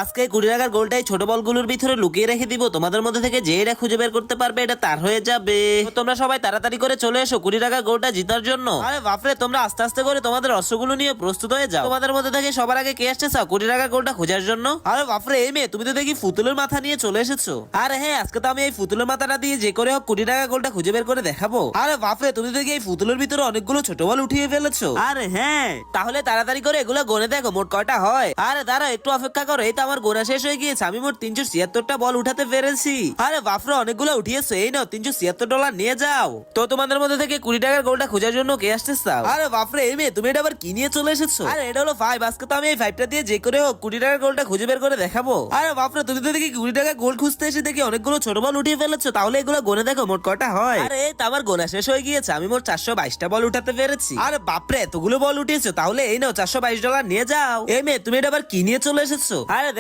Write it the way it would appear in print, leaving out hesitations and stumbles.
আজকে 20 টাকার গোলটাই ছোট বলগুলোর ভিতরে লুকিয়ে রেখে দিব। তোমাদের মধ্যে থেকে যে এটা খুঁজে বের করতে পারবে এটা তার হয়ে যাবে। তো তোমরা সবাই তাড়াতাড়ি করে চলে এসো 20 টাকার গোলটা জেতার জন্য। আরে বাপরে, তোমরা আস্তে আস্তে করে তোমাদের অস্ত্রগুলো নিয়ে প্রস্তুত হয়ে যাও। তোমাদের মধ্যে থেকে সবার আগে কে আসছে 20 টাকার গোলটা খোঁজার জন্য? আরে বাপরে, এই মেয়ে তুমি তো দেখি ফুতুলের মাথা নিয়ে চলে এসেছো। আরে হ্যাঁ, আজকে তো আমি এই ফুতুলের মাথাটা দিয়ে যে করে হোক 20 টাকার গোলটা খুঁজে বের করে দেখাবো। আরে বাপরে, তুমি দেখি এই ফুতুলের ভিতরে অনেকগুলো ছোট বল উঠিয়ে ফেলেছো। আরে হ্যাঁ, তাহলে তাড়াতাড়ি করে এগুলো গনে দেখো মোট কয়টা হয়। আরে দাঁড়া, একটু অপেক্ষা করো, এই তো আমার গোনা শেষ হয়ে গিয়েছে। আমি মোট 376টা বল উঠাতে পেরেছি। আরে বাপরে, অনেকগুলো উঠিয়েছো। এই নাও $376 নিয়ে যাও। তো তোমাদের মধ্যে থেকে 20 টাকার গোলটা খোঁজার জন্য কে আসতে চাও? আরে বাপরে, এই মেয়ে তুমি এটা আবার কি নিয়ে চলে এসেছো? আরে এটা হলো 5। আজকে তো আমি এই 5টা দিয়ে যে করে হোক 20 টাকার গোলটা খুঁজে বের করে দেখাবো। আরে বাপরে, তুমি তো দেখি 20 টাকার গোল খুঁজতে এসে দেখি অনেকগুলো ছোট বল উঠিয়ে ফেলেছো। তাহলে এগুলো গনে দেখো মোট কয়টা হয়। আরে এই তো আমার গোনা শেষ হয়ে গিয়েছে। আমি মোট 422টা বল উঠাতে পেরেছি। আরে বাপরে, এতগুলো বল উঠিয়েছো। তাহলে এই নাও $422 নিয়ে যাও। এই মেয়ে তুমি এটা আবার কি নিয়ে চলে এসেছো? আরে